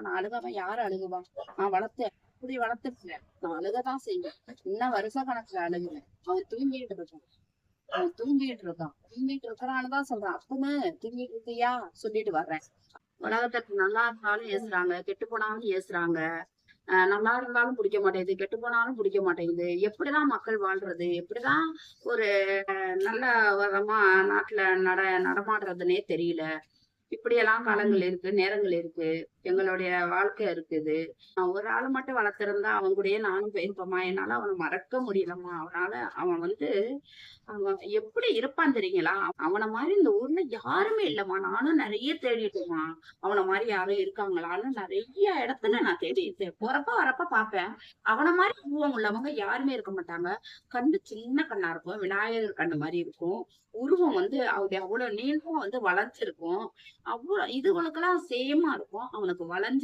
நான் அழுகாம யாரு அழுகுவா? நான் வளர்த்தேன், அப்படி வளர்த்துருக்கேன். நான் அழுகதான் செய்வேன். இன்னும் வருஷ கணக்குல அழுகுவேன். அவன் தூங்கிட்டு இருக்கான். அவன் தூங்கிட்டு இருக்கான். தூங்கிட்டு இருக்கிறான்னுதான் சொல்றான். அப்பமே தூங்கிட்டு இருக்கியா சொல்லிட்டு வர்றேன். உலகத்துக்கு நல்லா இருந்தாலும் ஏசுறாங்க, கெட்டு போனாலும் ஏசுறாங்க. நல்லா இருந்தாலும் பிடிக்க மாட்டேங்குது, கெட்டு போனாலும் பிடிக்க மாட்டேங்குது. எப்படிதான் மக்கள் வாழ்றது? எப்படிதான் ஒரு நல்ல விதமா நாட்டுல நடமாடுறதுன்னே தெரியல. இப்படியெல்லாம் காலங்கள் இருக்கு, நேரங்கள் இருக்கு. எங்களுடைய வாழ்க்கை இருக்குது. ஒரு ஆளை மட்டும் வளர்த்திருந்தா அவன் கூடயே நானும் போயிருப்பேம்மா. என்னால அவனை மறக்க முடியலம்மா. அவன் வந்து அவன் எப்படி இருப்பான் தெரியுங்களா? அவன மாதிரி இந்த ஊர்ல யாருமே இல்லம்மா. நானும் நிறைய தேடிட்டேம்மா. அவன மாதிரி யாரும் இருக்காங்களான்னு நிறைய இடத்துல நான் தேடிட்டேன். போறப்ப வரப்ப பார்ப்பேன். அவன மாதிரி உருவம் உள்ளவங்க யாருமே இருக்க மாட்டாங்க. கண்ணு சின்ன கண்ணா இருக்கும். விநாயகர் கண்ணு மாதிரி இருக்கும். உருவம் வந்து அவ்வளவு நீளமா வந்து வளைஞ்சிருக்கும். அவ்வளவு இதுகளுக்கெல்லாம் சேமா இருக்கும். அவனுக்கு வளைஞ்சு